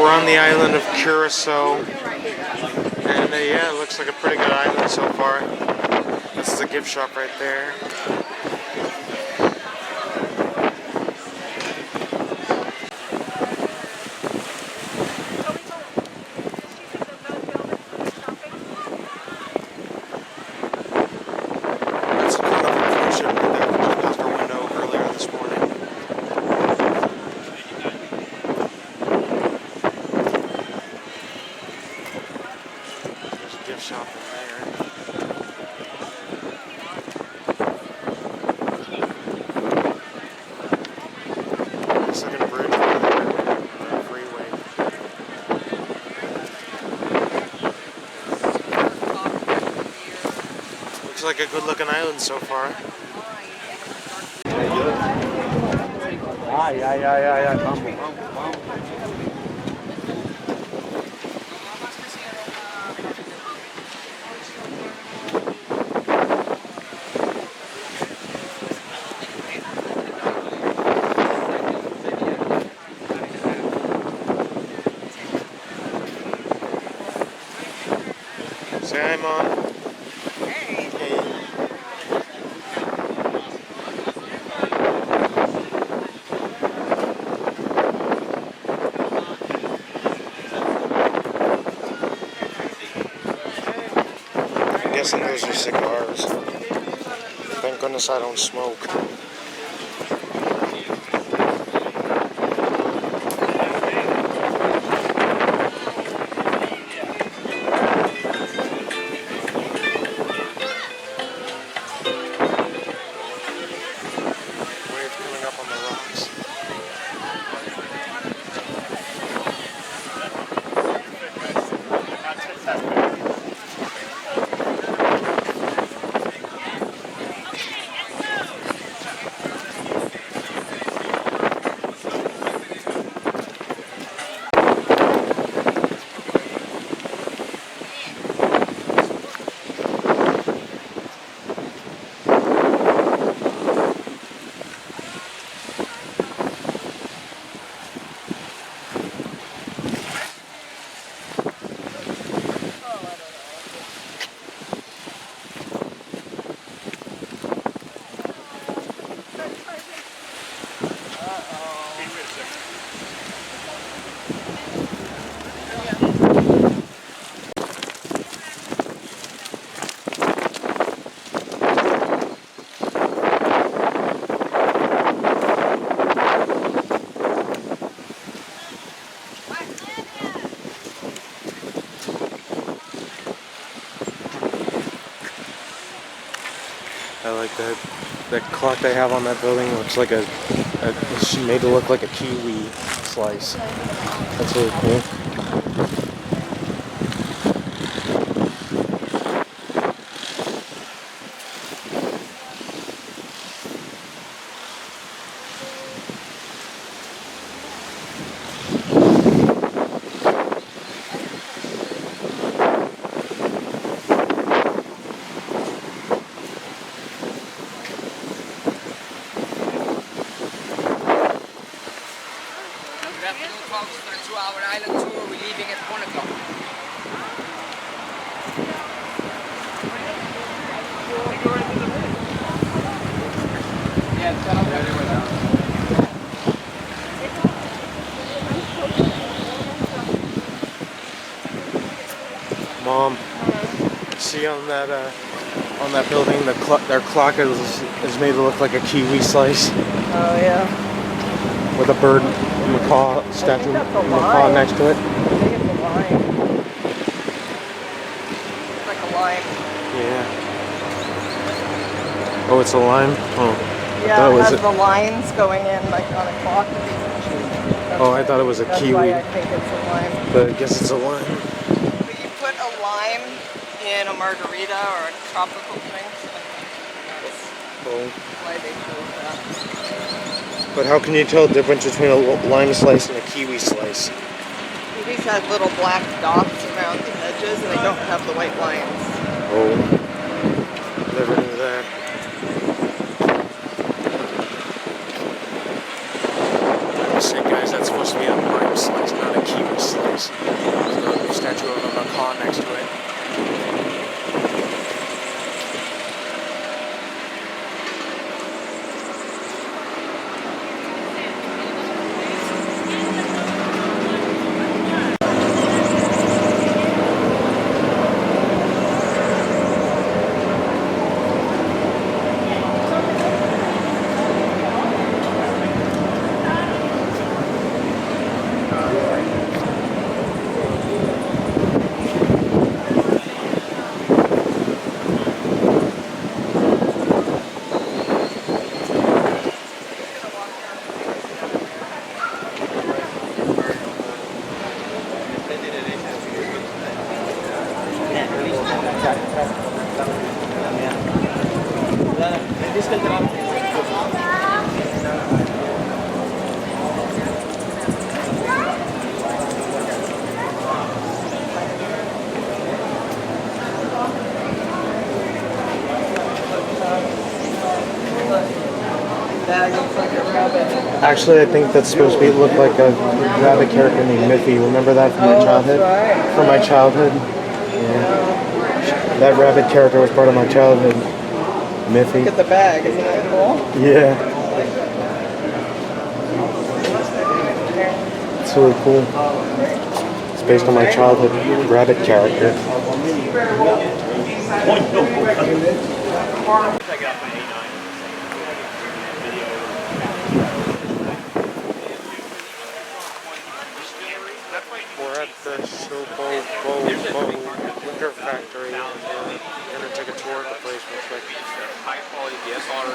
We're on the island of Curacao, and yeah, it looks like a pretty good island so far. This is a gift shop right there. That's a Carnival cruise ship right there. We just passed our window earlier this morning. There's a gift shop in there. This looking bridge right there. Freeway. Looks like a good looking island so far. Vamos. Say hi, Mom. Hey. I'm guessing those are cigars. Thank goodness I don't smoke. Wave coming up on the rocks. I like that clock they have on that building. Looks like it's made to look like a kiwi slice. That's really cool. For a 2-hour island tour, we're leaving at 1 o'clock. Yeah, tell them Mom, see on that building, their clock is made to look like a kiwi slice. Oh yeah. With a bird macaw statue, macaw next to it. I think it's a lime. It's like a lime. Yeah. Oh, it's a lime? Oh. Yeah, it has the lines going in like on a clock. Oh, I thought it was a kiwi. That's why I think it's a lime. But I guess it's a lime. But you put a lime in a margarita or a tropical drink. Oh. Why they chose that. But how can you tell the difference between a lime slice and a kiwi slice? These have little black dots around the edges and they don't have the white lines. Oh, never knew that. Let me say, guys, that's supposed to be a lime slice, not a kiwi slice. Actually, I think that's supposed to look like a rabbit character named Miffy. Remember that from my childhood? Right. From my childhood? Yeah. That rabbit character was part of my childhood. Miffy. Look at the bag, isn't that cool? Yeah. It's really cool. It's based on my childhood rabbit character. We're at the Shilpo Winter Factory, and we're gonna take a tour of the place real quick. High quality DSLR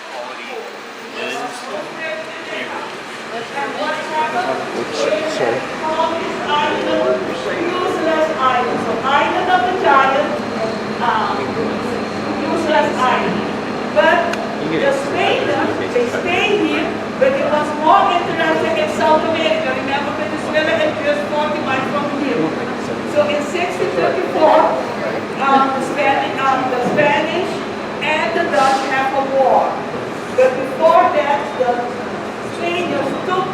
quality. Oops, sorry. Useless island. So island of the giant, useless island. But the Spaniards, they stayed here, but it was more interesting in South America. Remember, Venezuela is just 40 miles from here. So in 1634, the Spanish and the Dutch have a war. But before that, the Spaniards took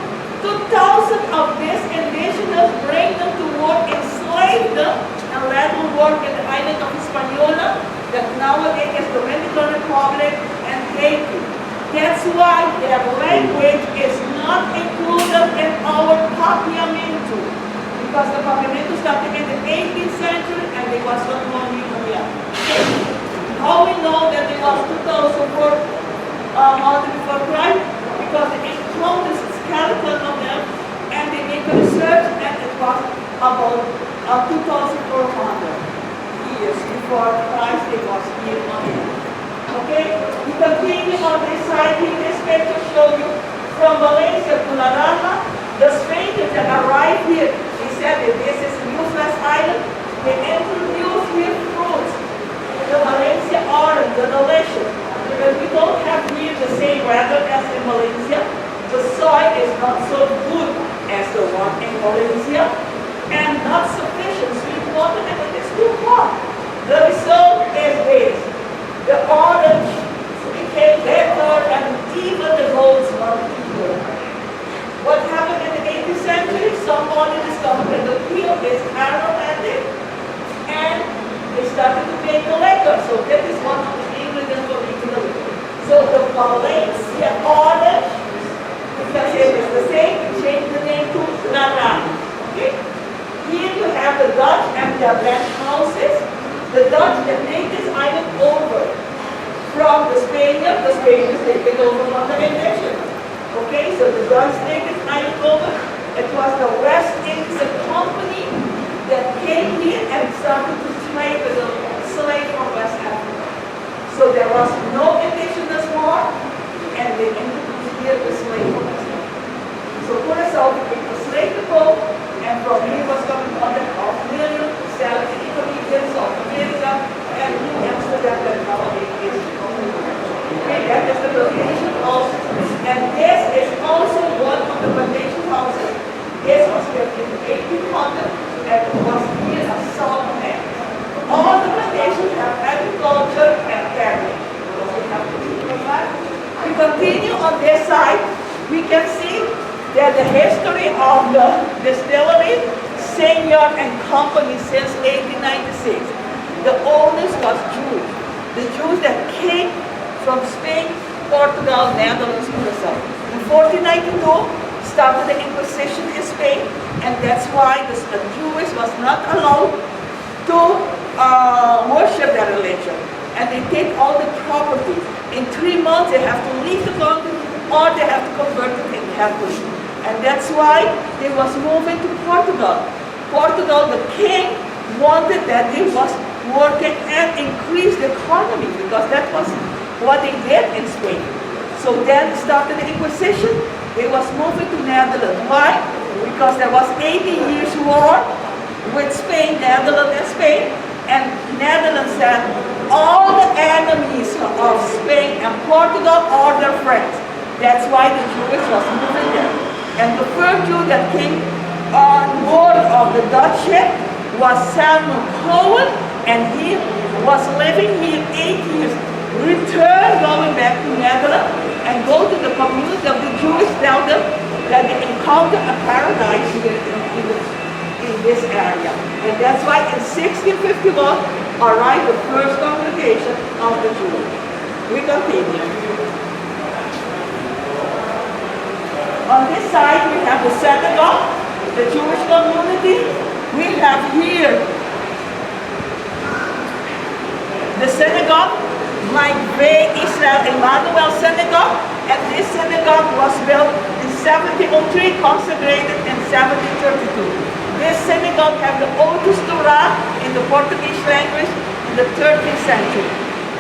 2,000 of these indigenous, bring them to work, enslave them, and let them work in the island of Hispaniola, that nowadays is Dominican Republic and Haiti. That's why their language is not included in our Papiamento, because the Papiamento started in the 18th century and they was not known yet. How we know that it was 2004 before Christ? Because they found this skeleton of them and they make a research and it was about 2,400 years before Christ they was here on earth. Okay? We continue on this side here. This picture show you from Valencia to La Rama, the strangers that arrived here, they said that this is a useless island. They introduced here fruits, the Valencia orange, the delicious. Because we don't have here the same weather as in Valencia. The soil is not so good as the one in Valencia, and not sufficient sweet water, and it is too hot. The result is this. The orange became better, and even the golds were good. What happened in the 18th century? Somebody discovered that the peel is aromatic, and they started to make the liquor. So that is one of the ingredients for making the liquor. So the Valencia orange, because it is the same, change the name to Nara. Okay? Here you have the Dutch and their ranch houses. The Dutch that take this island over from the Spaniards take it over from the Indonesian. Okay, so the Dutch take this island over. It was the West India Company that came here and started to trade with the slave from West Africa. So there was no indigenous war, and they introduced here the slave from West Africa. So Curacao became a slave to go, and from here was coming under of million selling in Italy, South America, and New Amsterdam that nowadays is. Okay, that is the plantation house. And this is also one of the plantation houses. This was built in 1800 and it was here in South America. All the plantations have agriculture and farming. We continue on this side. We can see that the history of the distillery, Senior and Company since 1896. The owners was Jews. The Jews that came from Spain, Portugal, Netherlands, Curacao. In 1492, started the Inquisition in Spain, and that's why the Jews was not allowed to worship their religion. And they take all the property. In 3 months, they have to leave the country, or they have to convert it in Catholic. And that's why they was moving to Portugal. Portugal, the king wanted that they was working and increase the economy, because that was what they did in Spain. So then started the Inquisition. They was moving to Netherlands. Why? Because there was 80 years war with Spain, Netherlands and Spain, And Netherlands said all the enemies of Spain and Portugal are their friends. That's why the Jewish was moving there. And the first Jew that came on board of the Dutch ship was Samuel Cohen, and he was living here 8 years. Return, going back to Netherlands, and go to the community of the Jewish, tell them that they encounter a paradise here in this area. And that's why in 1651 arrived the first congregation of the Jews. We continue. On this side we have the synagogue, the Jewish community. We have here the synagogue, Mikveh Israel Emmanuel Synagogue, and this synagogue was built in 1703, consecrated in 1732. This synagogue had the oldest Torah in the Portuguese language in the 13th century.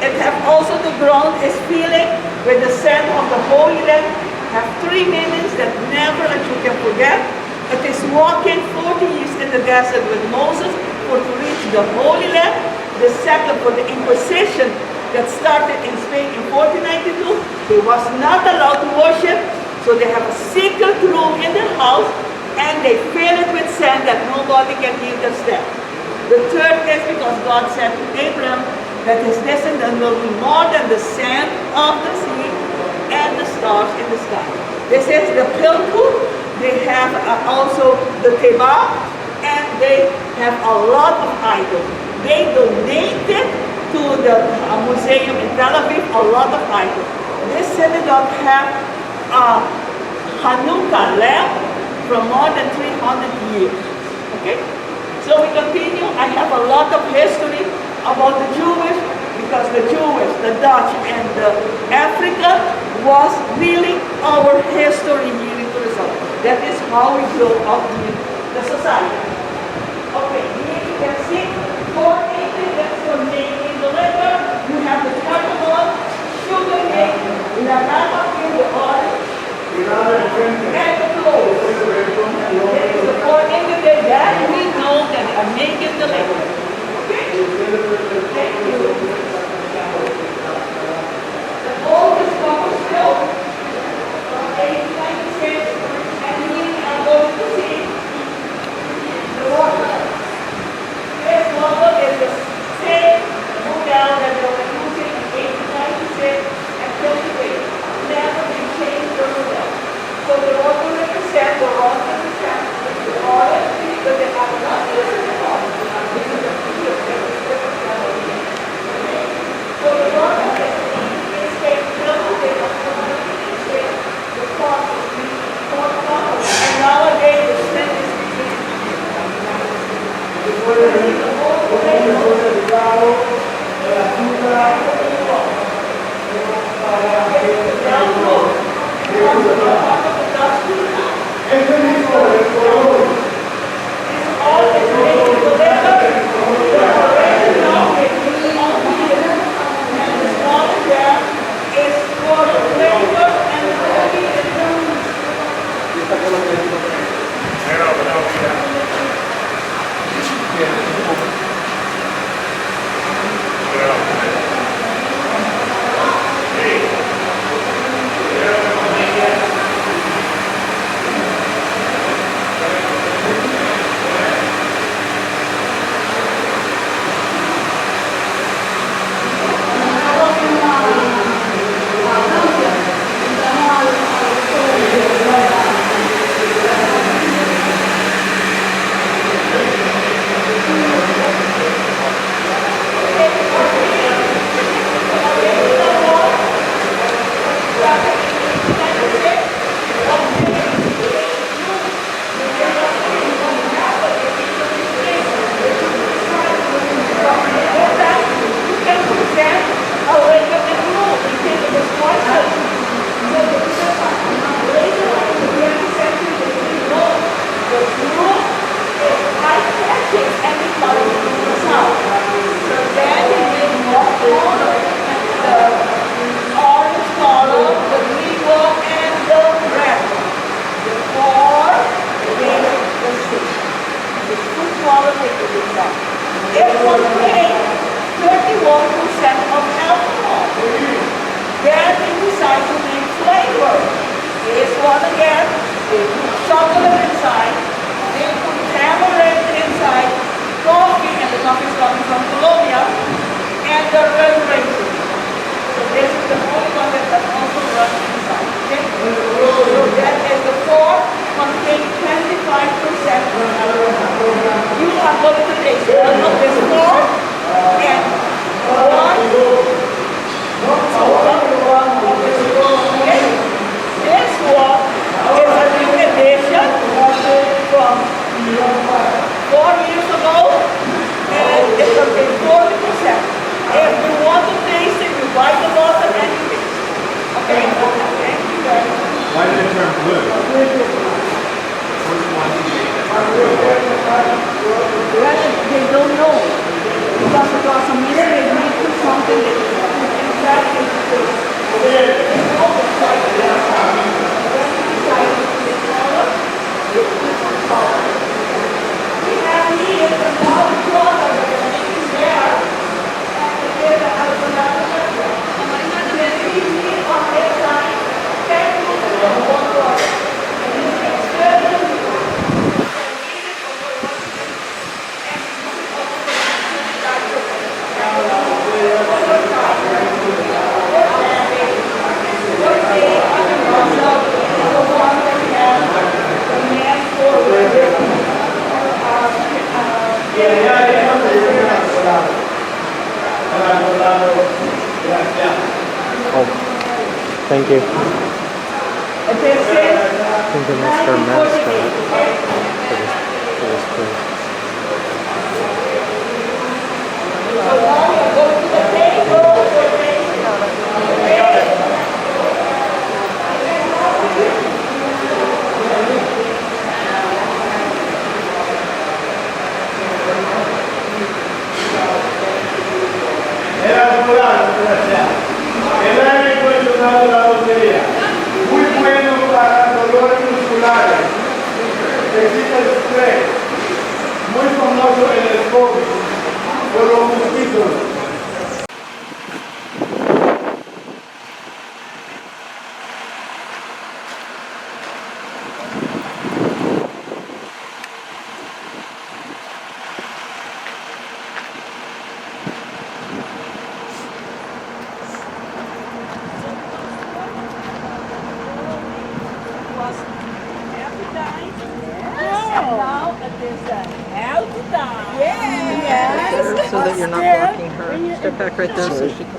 It has also the ground is filling with the sand of the Holy Land, have 3 meanings that never a Jew can forget. It is walking 40 years in the desert with Moses to reach the Holy Land. The second for the Inquisition that started in Spain in 1492. They was not allowed to worship, so they have a secret room in their house and they fill it with sand that nobody can hear the step. The third is because God said to Abraham that his descendant will be more than the sand of the sea and the stars in the sky. This is the Pilku. They have also the Teba, and they have a lot of idols. They donated to the museum in Tel Aviv a lot of idols. This synagogue has a Hanukkah lamp from more than 300 years. Okay? So we continue. I have a lot of history about the Jewish, because the Jewish, the Dutch, and the Africa was really our history here in Curacao. That is how we grow up in the society. Okay, here you can see 4 ingredients for making the liquor. You have the cardamom, sugar cane, banana in the oil, and the cloves. There is the 4 ingredients that we know that are making the liquor. Okay? Thank you. The oldest copper still from 1896, and here we are going to see the water. This model is the same model that they were using in 1896 and 28. Never been changed or model. So the water represents the water represents 4 years ago, and it contains 40%. If you want to taste it, you buy the bottle and you taste it. Okay? Thank you very much. Why did it turn blue? They don't know. Because for some reason they make it something that exactly we have here the now product that they're making there, and again, I have another letter. They see me on their side, can you do one product? And this is very Oh, thank you. I think that's their mascot for this place. El aire acondicionado de la lotería, muy bueno para dolores musculares, resiste el estrés, muy famoso en el COVID por los mosquitos. So that you're not blocking her. Step back right there so she can.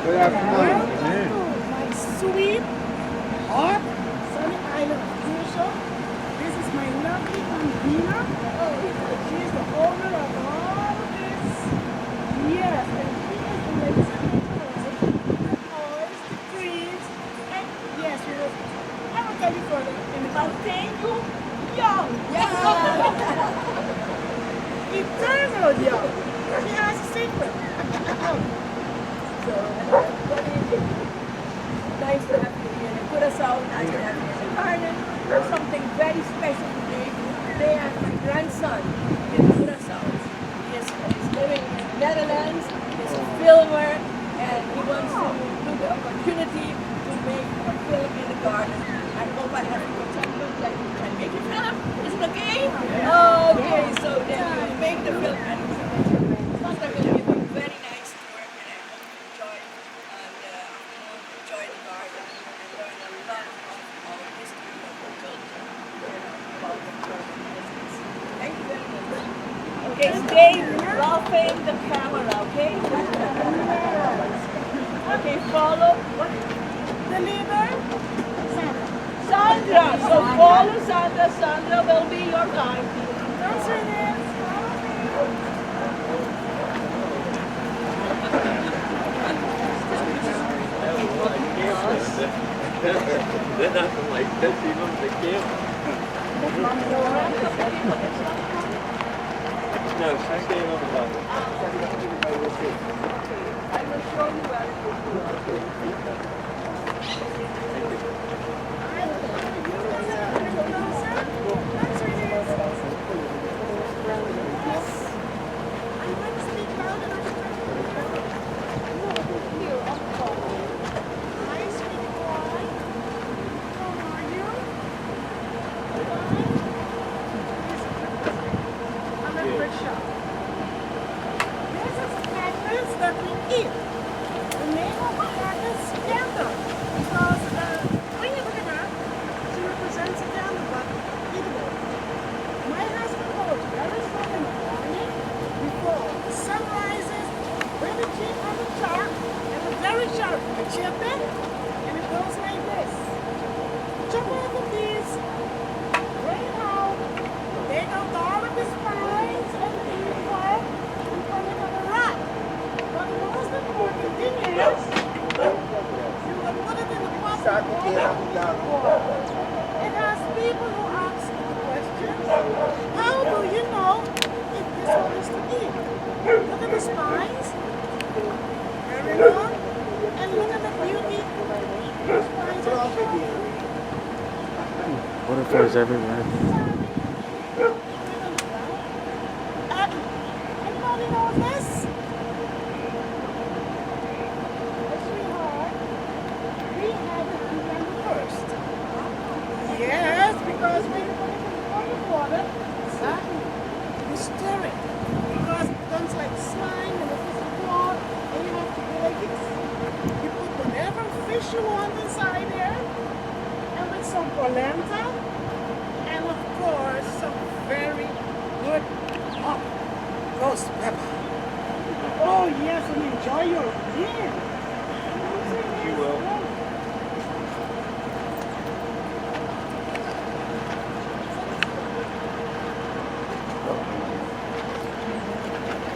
Good afternoon. My sweet, hot, sunny island of Curacao. This is my lovely Bambina. She's the owner of all of this. Yes, and she is the ladies and gentlemen. The toys, the creams, and yes, I will tell you further in the Mantenho young. eternal young. She has a secret. So, good evening. Nice to have you here in Curacao. Nice to have you in the garden. Something very special today. Today I have my grandson in Curacao. He's living in the Netherlands. He's a filmer and he wants to do the opportunity to make a film in the garden. I hope I have a contact that you can make a film. Is it okay? Okay, so then you will make the film and I'm going to give you a very nice tour and I hope you enjoy the garden and learn a lot of our history and our culture about the garden business. Thank you very much. Okay, stay roughing the camera, okay? Okay, follow. The leader, Sandra, so follow Sandra. Sandra will be your guide. don't say this. They're nothing like this, even the camera. No, she's staying over there. I will show you where it is. That we eat. The name of the cat is Scandal because when you look at her, she represents a candle, but eatable. My husband goes very strong in the morning before the sun rises. the chip on the sharp, and a very sharp. You chip it, and it goes like this. Chop off the piece, bring it out, take out all of the spines and the part, and put it on the rack. But the most important thing is, you will put it in the pot of water. It has people who ask questions. How do you know if this one is to eat? Look at the spines. Very long. And look at the beauty. The spines are beautiful. Butterflies everywhere. Anybody know this? Sweetheart, we had it November 1st. Yes, because when you put it in the water, you stir it. Because it becomes like slime and it is hard, and you have to do like this. You put whatever fish you want inside there, and with some polenta, and of course, some very good hot ghost pepper. Oh yes, and enjoy your meal. You will.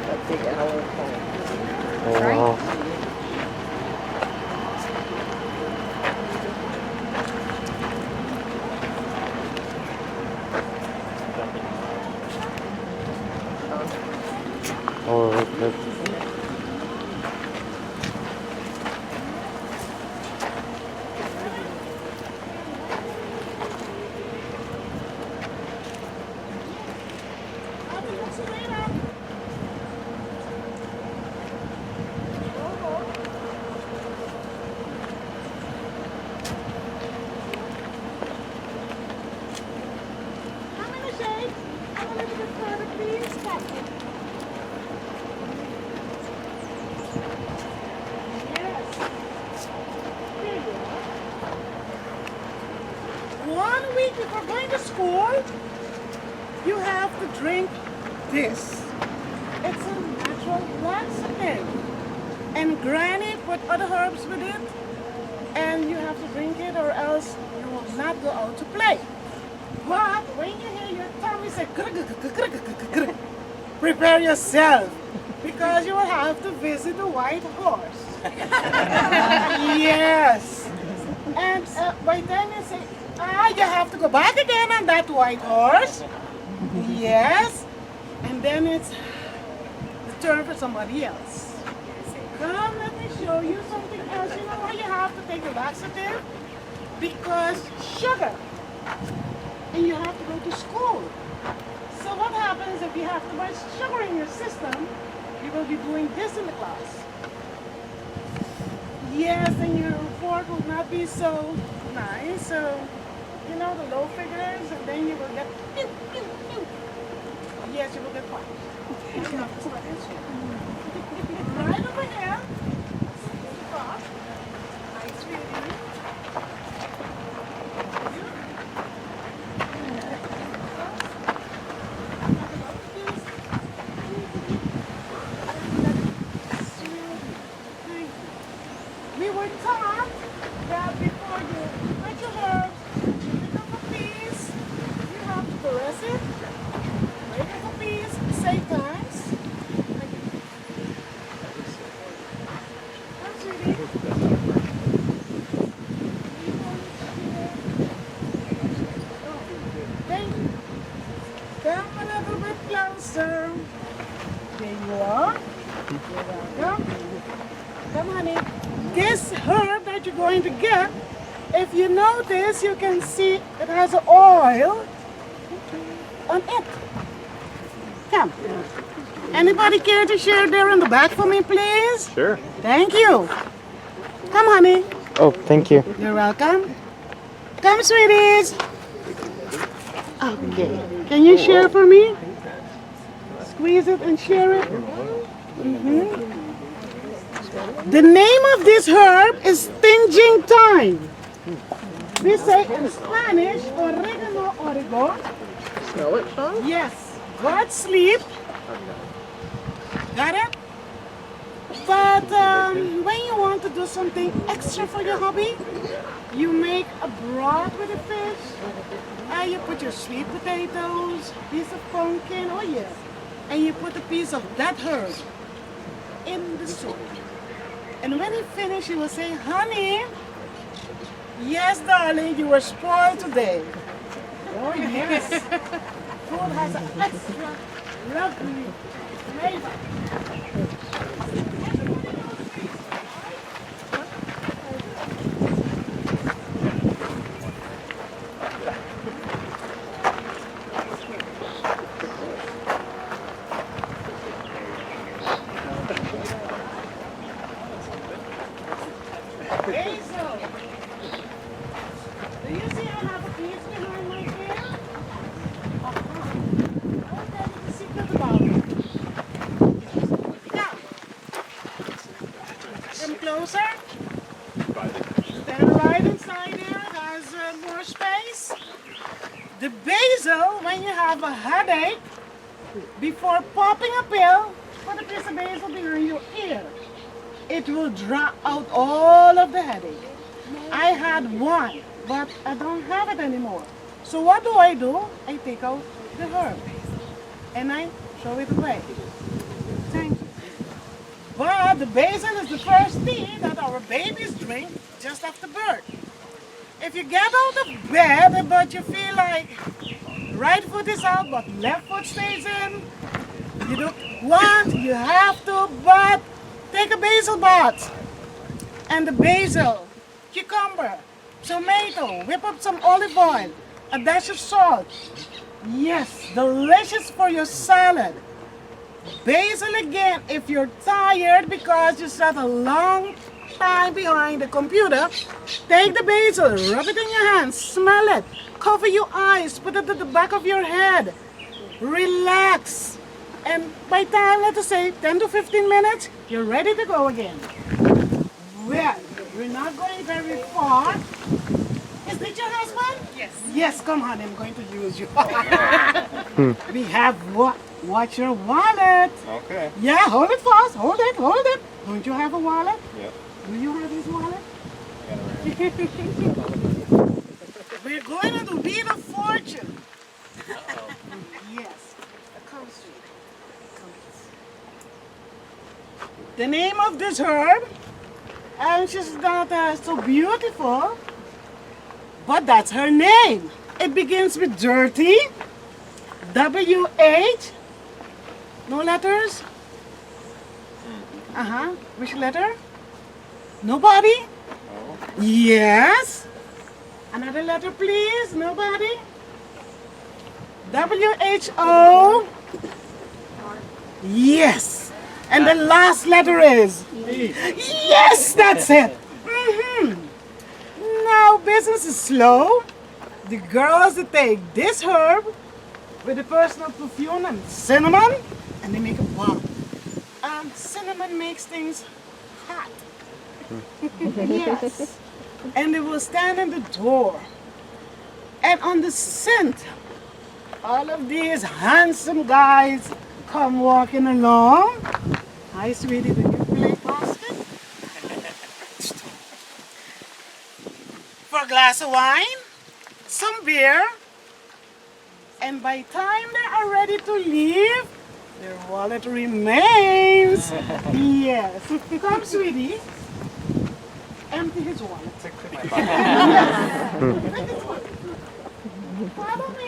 That big owl phone. Oh, wow. Oh, okay. How many shades? I'm a little bit further, please. Captain. Yes. Here you are. 1 week before going to school, you have to drink this. It's a natural laxative. And grind it with other herbs with it. And you have to drink it or else you will not go out to play. But when you hear your tummy say, "Grr, grr, grr, grr, grr, grr, grr," prepare yourself because you will have to visit the white horse. Yes. And by then you say, you have to go back again on that white horse. Yes. And then it's the turn for somebody else. Say, come, let me show you something else. You know why you have to take a laxative? Because sugar. And you have to go to school. So what happens if you have too much sugar in your system? You will be doing this in the class. Yes, and your report will not be so nice. So, you know, the low figures, and then you will get, yes, you will get fired. You have to start this year. Right over here. Cross. Nice reading. We were taught that before you put your herbs, you pick up a piece, you have to caress it, break up a piece, say thanks. Come, sweetie. Thank you. Come a little bit closer. There you are. You're welcome. Come, honey. This herb that you're going to get, if you notice, you can see it has an oil on it. Come. Anybody care to share there in the back for me, please? Sure. Thank you. Come, honey. Oh, thank you. You're welcome. Come, sweeties. Okay. Can you share for me? Squeeze it and share it. The name of this herb is stinging thyme. We say in Spanish, oregano, origo. Smell it, Sean? Yes. God sleep. Got it? But when you want to do something extra for your hobby, you make a broth with the fish. You put your sweet potatoes, piece of pumpkin, oh yes, and you put a piece of that herb in the soup. And when you finish, you will say, honey, yes, darling, you were spoiled today. Oh yes, food has an extra lovely flavor. Hazel, do you see I have a piece behind my hair? I'll tell you the secret about it. Now, come closer. Stand right inside there. It has more space. The basil, when you have a headache, before popping a pill, put a piece of basil behind your ear. It will draw out all of the headache. I had one, but I don't have it anymore. So what do? I take out the herb and I throw it away. Thank you. But the basil is the first tea that our babies drink just after birth. If you get out of bed but you feel like right foot is out but left foot stays in, you don't want, you have to, but take a basil bath. And the basil, cucumber, tomato, whip up some olive oil, a dash of salt. Yes, delicious for your salad. Basil again, if you're tired because you sat a long time behind the computer, take the basil, rub it in your hands, smell it, cover your eyes, put it at the back of your head, relax. And by time, let us say 10 to 15 minutes, you're ready to go again. Well, we're not going very far. Is this your husband? Yes. Yes, come on, I'm going to use you. We have what? Watch your wallet. Okay. Yeah, hold it fast. Hold it, hold it. Don't you have a wallet? Yep. Do you have his wallet? We're going on the wheel of fortune. Yes. Come, sweetie. The name of this herb, and she's not so beautiful, but that's her name. It begins with dirty, W-H, no letters? Which letter? Nobody? Yes. Another letter, please. Nobody? W-H-O. Yes. And the last letter is? Yes, that's it. Now business is slow. The girls that take this herb with the personal perfume and cinnamon, and they make a bomb. Cinnamon makes things hot. Yes. And they will stand in the door. And on the scent, all of these handsome guys come walking along. Hi, sweetie, do you play basket? For a glass of wine, some beer, and by the time they are ready to leave, their wallet remains. Yes. Come, sweetie. Empty his wallet. Follow me.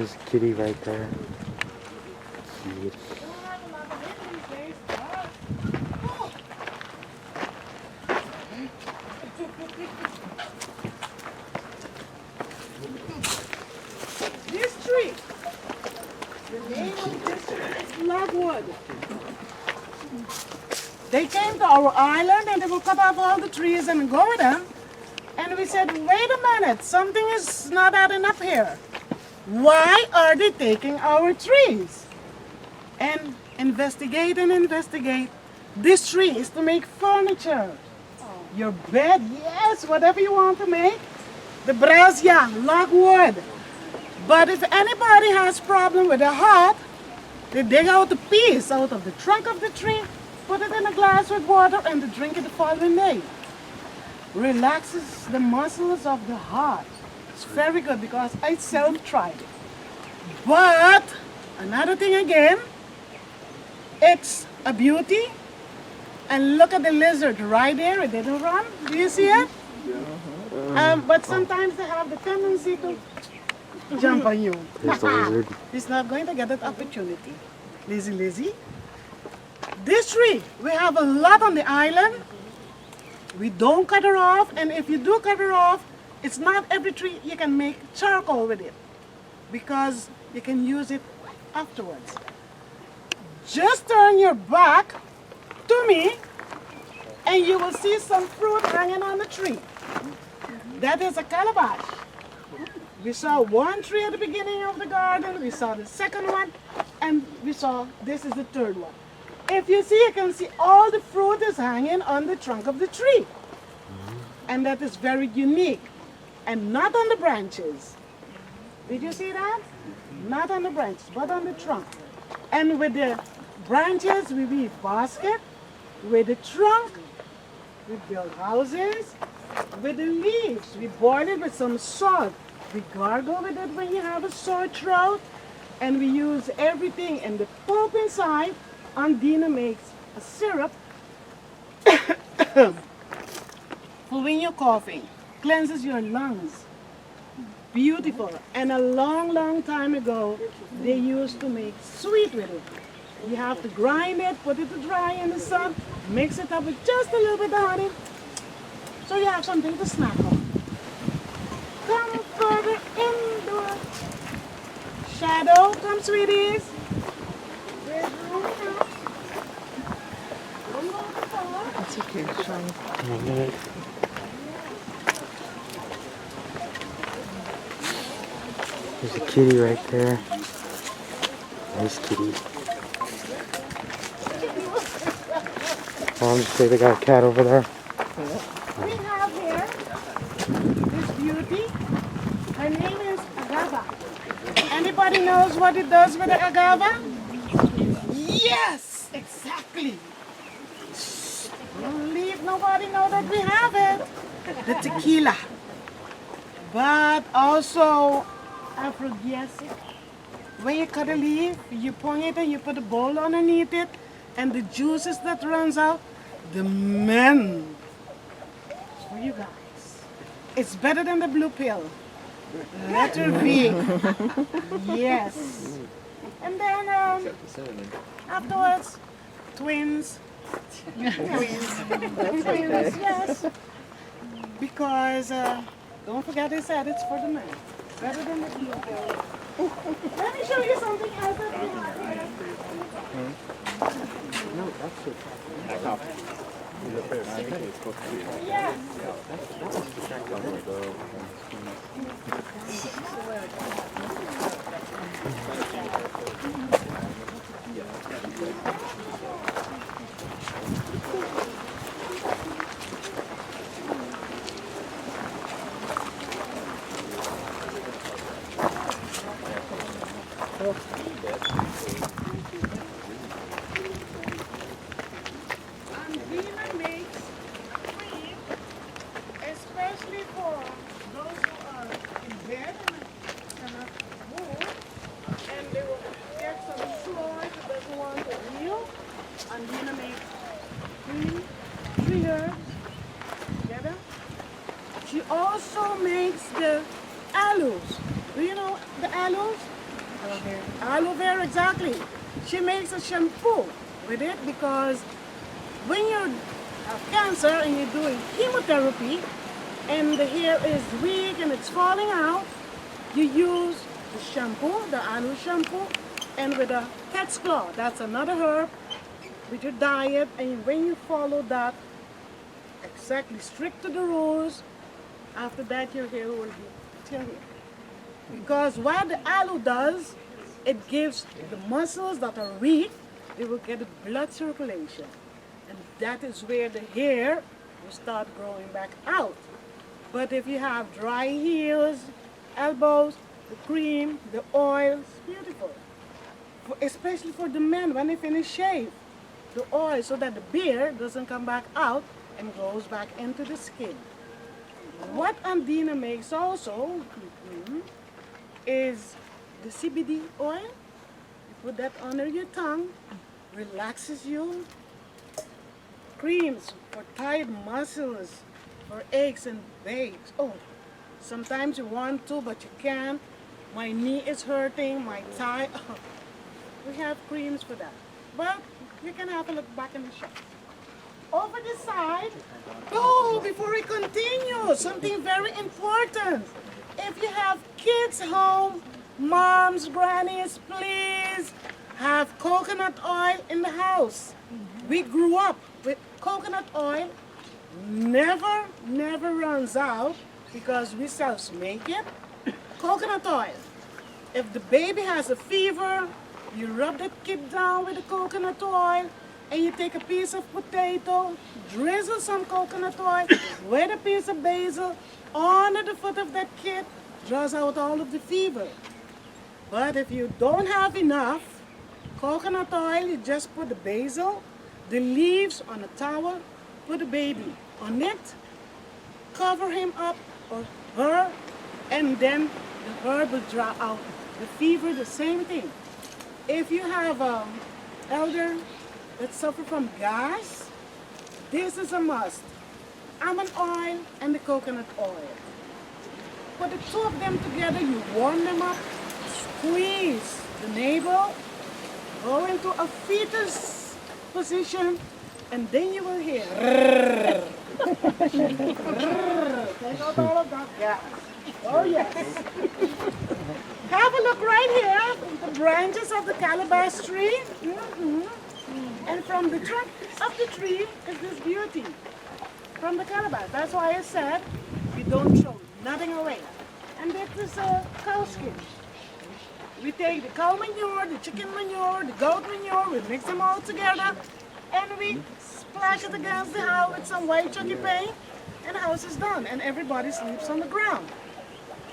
There's a kitty right there. Cute. This tree, the name of this tree is logwood. They came to our island and they will cut off all the trees and go with them. And we said, wait a minute, something is not adding up here. Why are they taking our trees? And investigate and investigate. This tree is to make furniture. Your bed, yes, whatever you want to make. The brass, yeah, logwood. But if anybody has problem with the heart, they dig out a piece out of the trunk of the tree, put it in a glass with water, and they drink it the following day. Relaxes the muscles of the heart. It's very good because I self-tried it. But another thing again, it's a beauty. And look at the lizard right there. It didn't run. Do you see it? But sometimes they have the tendency to jump on you. There's the lizard. He's not going to get that opportunity. Lizzie. This tree, we have a lot on the island. We don't cut her off, and if you do cut her off, it's not every tree you can make charcoal with it because you can use it afterwards. Just turn your back to me and you will see some fruit hanging on the tree. That is a calabash. We saw one tree at the beginning of the garden, we saw the second one, and we saw this is the third one. If you see, you can see all the fruit is hanging on the trunk of the tree. And that is very unique. And not on the branches. Did you see that? Not on the branches, but on the trunk. And with the branches, we weave basket. With the trunk, we build houses. With the leaves, we boil it with some salt. We gargle with it when you have a sore throat. And we use everything. And the pulp inside, Andina makes a syrup for when you're coughing. Cleanses your lungs. Beautiful. And a long time ago, they used to make sweet with it. You have to grind it, put it to dry in the sun, mix it up with just a little bit of honey, so you have something to snack on. Come further in the shadow. Come, sweeties. There's room now. Don't go too far. That's okay, Sean. There's a kitty right there. Nice kitty. Mom, just say they got a cat over there. We have here this beauty. Her name is Agava. Anybody knows what it does with the Agava? Yes, exactly. Don't leave nobody know that we have it. The tequila. But also aphrodisiac. When you cut a leaf, you pong it and you put a bowl underneath it, and the juices that runs out, the men. For you guys. It's better than the blue pill. Letter V. Yes. And then afterwards, twins. Twins, yes. Because don't forget I said it's for the men. Better than the blue pill. Let me show you something else that we have here. No, that's it. Yes. Andina makes cream, especially for those who are in bed and cannot move, and they will get some sores who doesn't want to heal. Andina makes cream, 3 herbs together. She also makes the aloes. Do you know the aloes? Aloe vera, exactly. She makes a shampoo with it because when you have cancer and you're doing chemotherapy and the hair is weak and it's falling out, you use the shampoo, the aloe shampoo, and with a cat's claw, that's another herb, with your diet, and when you follow that exactly strict to the rules, after that your hair will be till here. Because what the aloe does, it gives the muscles that are weak, they will get blood circulation. And that is where the hair will start growing back out. But if you have dry heels, elbows, the cream, the oil, it's beautiful. Especially for the men when they finish shave. The oil so that the beard doesn't come back out and goes back into the skin. What Andina makes also is the CBD oil. You put that under your tongue, relaxes you. Creams for tight muscles, for aches and bakes. Oh, sometimes you want to, but you can't. My knee is hurting, my thigh. Oh, we have creams for that. But you can have a look back in the shop. Over the side, oh, before we continue, something very important. If you have kids home, moms, grannies, please have coconut oil in the house. We grew up with coconut oil, never runs out because we self-make it. Coconut oil. If the baby has a fever, you rub that kid down with the coconut oil, and you take a piece of potato, drizzle some coconut oil with a piece of basil under the foot of that kid, draws out all of the fever. But if you don't have enough coconut oil, you just put the basil, the leaves on a towel, put the baby on it, cover him up or her, and then the herb will draw out the fever, the same thing. If you have an elder that suffer from gas, this is a must. Almond oil and the coconut oil. Put the two of them together, you warm them up, squeeze the navel, go into a fetus position, and then you will hear take out all of that gas. Oh yes. Have a look right here, the branches of the calabash tree. And from the trunk of the tree is this beauty. From the calabash. That's why I said we don't throw nothing away. And this is a cow skin. We take the cow manure, the chicken manure, the goat manure, we mix them all together, and we splash it against the house with some white chalky paint, and the house is done, and everybody sleeps on the ground.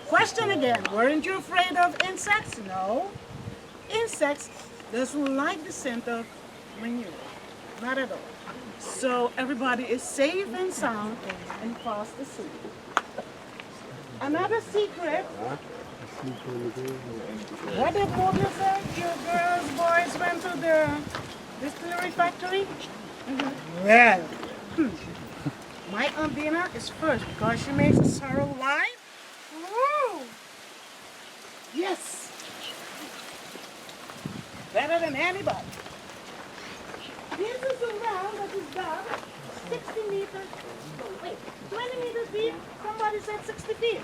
Question again, weren't you afraid of insects? No. Insects doesn't like the scent of manure, not at all. So everybody is safe and sound and fast asleep. Another secret, what did Mobile say? Your girls, boys went to the distillery factory? Well, my Aunt Dina is first because she makes a sorrel wine. Woo! Yes! Better than anybody. This is a well that is dug 60 meters, oh, wait, 20 meters deep. Somebody said 60 feet.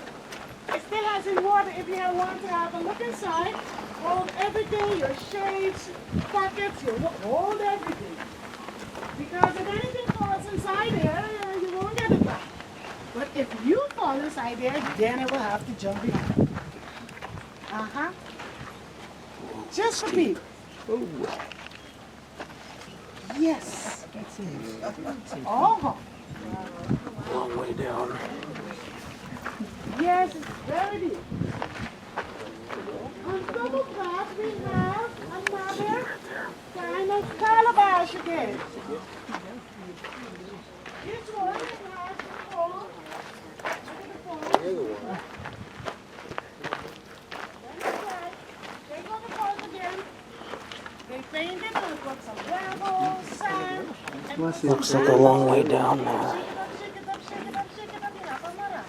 It still has in water if you want to have a look inside. Hold everything, your shades, buckets, hold everything. Because if anything falls inside there, you won't get it back. But if you fall inside there, then it will have to jump in. Just for people. Yes. Oh. Long way down. Yes, it's very deep. On top of that, we have another kind of calabash again. This one has the hole. They go the hole again. They paint it and put some gravel, sand, and Looks like a long way down there. shake it up, shake it up, shake it up, shake it up,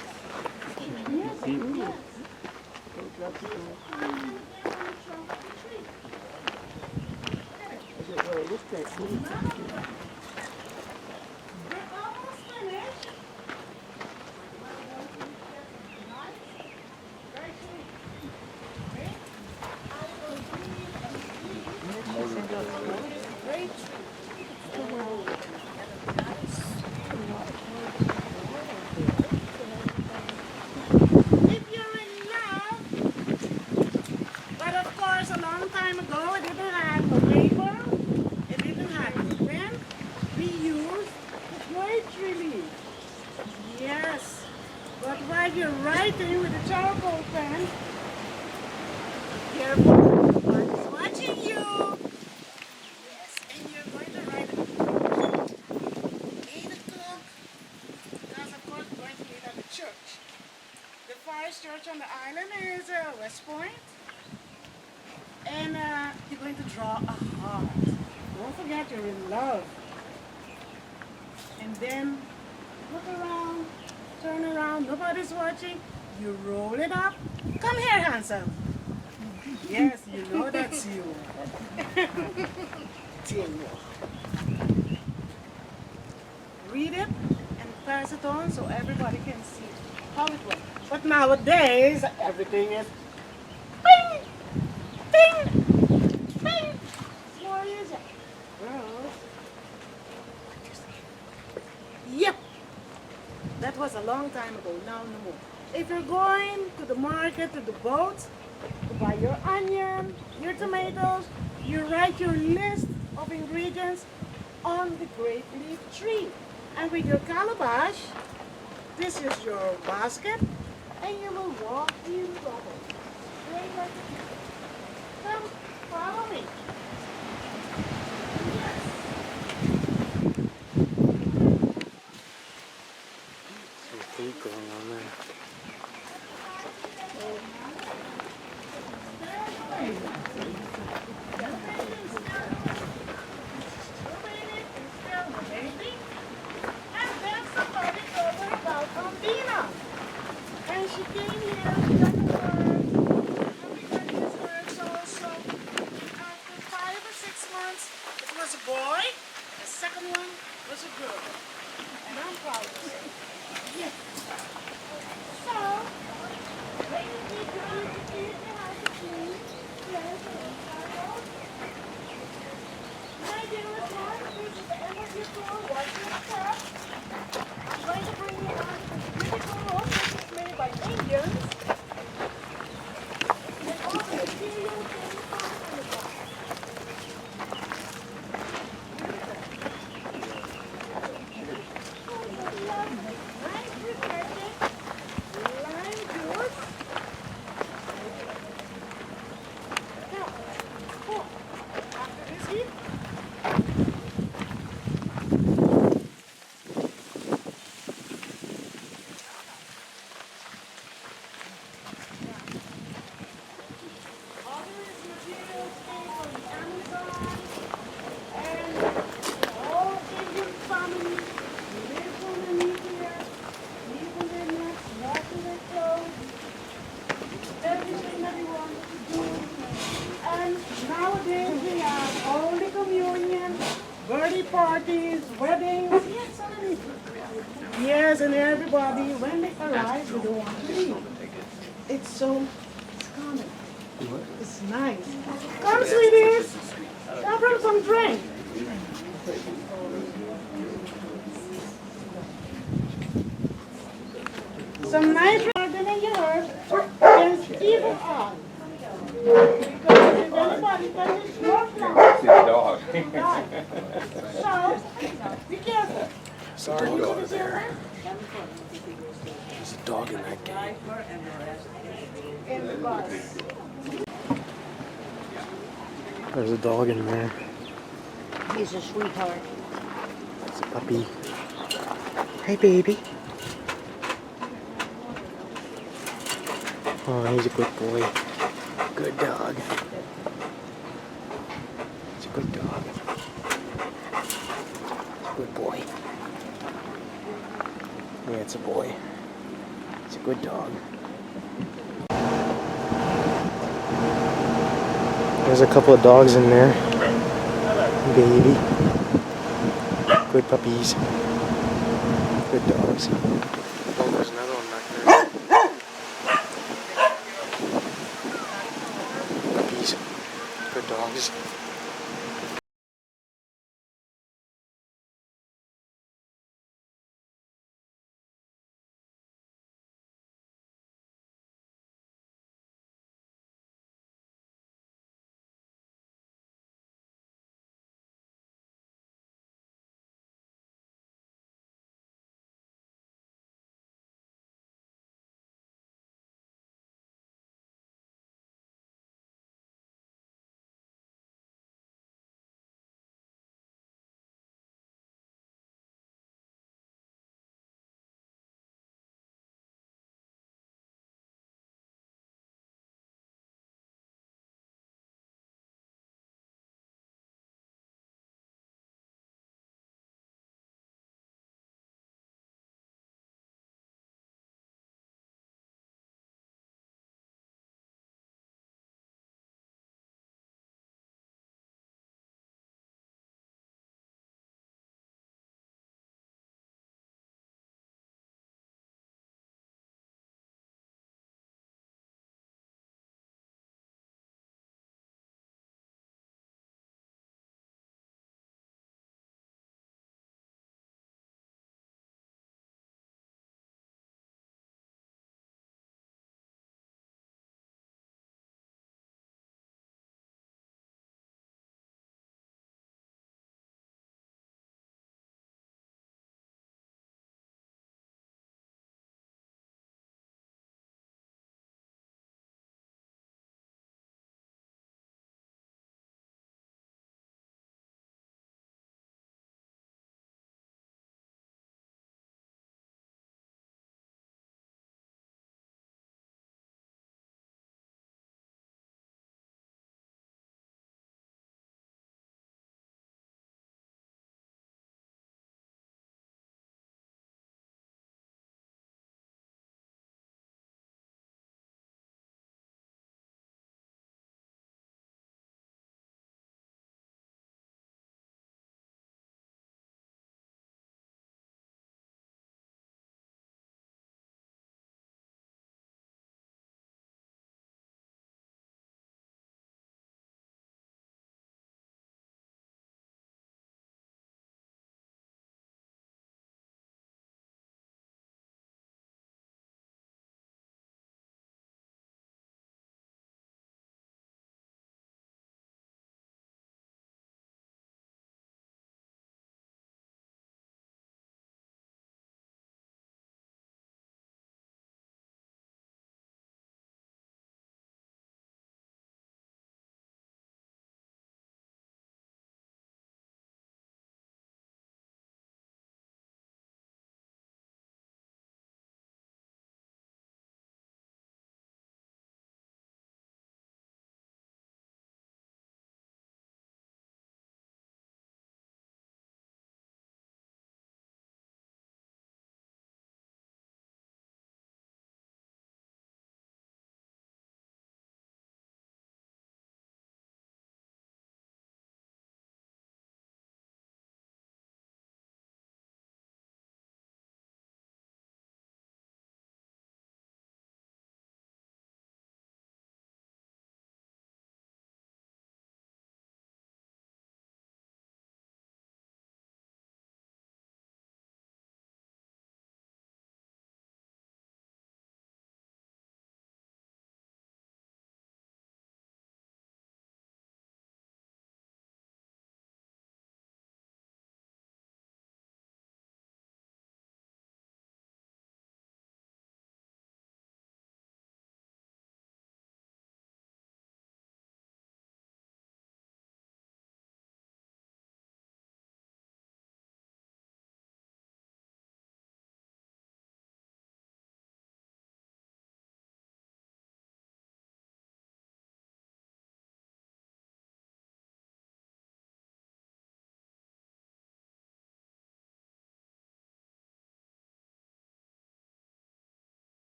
yes, yes. almost finished. Very sweet. Okay? I will give great if you're in love, but of course a long time ago it didn't have a paper, it didn't have a pen, we used the great relief. Yes, but while you're writing with a charcoal pen, careful, nobody's watching you. Yes, and you're going to write 8 o'clock, because of course we're going to meet at the church. The first church on the island is West Point. And you're going to draw a heart. Don't forget you're in love. And then look around, turn around, nobody's watching. You roll it up. Come here, handsome. Yes, you know that's you. Read it and pass it on so everybody can see how it went. But nowadays, everything is bing, bing, bing. It's more easy. Girls. Yep. That was a long time ago, now no more. If you're going to the market, to the boat, to buy your onion, your tomatoes, you write your list of ingredients on the grape leaf tree. And with your calabash, this is your basket, and you will walk in bubbles. Straight like a cat. Come, follow me. Yes. Some food going on there. And she came here, she got the word, everybody has heard so. After 5 or 6 months, it was a boy, the second one was a girl. And I'm proud to say, yes. So, when you eat, you have to clean, cleanse, and start. My dearest one, this is the end of your tour. Watch your step. I'm going to bring you on to this beautiful road which is made by Indians. And all the materials came from Curacao. Nice, refreshing lime juice. Now, after this heat, all these materials came from the Amazon, and all Indian families live underneath here, even their nets, washing their clothes, everything that you want to do. And nowadays we have Holy Communion, birthday parties, weddings. Yes, honey. Yes, and everybody, when they arrive, they don't want to leave. It's so common. It's nice. Come, sweeties. Come from some drink. Some nice garden in yours against evil eye. Because if anybody touches your flower, die. So, be careful. Sorry, dog there. There's a dog in that game. In the bus. There's a dog in there. He's a sweetheart. It's a puppy. Hey, baby. Oh, he's a good boy. Good dog. It's a good dog. It's a good boy. Yeah, it's a boy. It's a good dog. There's a couple of dogs in there. Baby. Good puppies. Good dogs. Oh, there's another one back there. Puppies. Good dogs.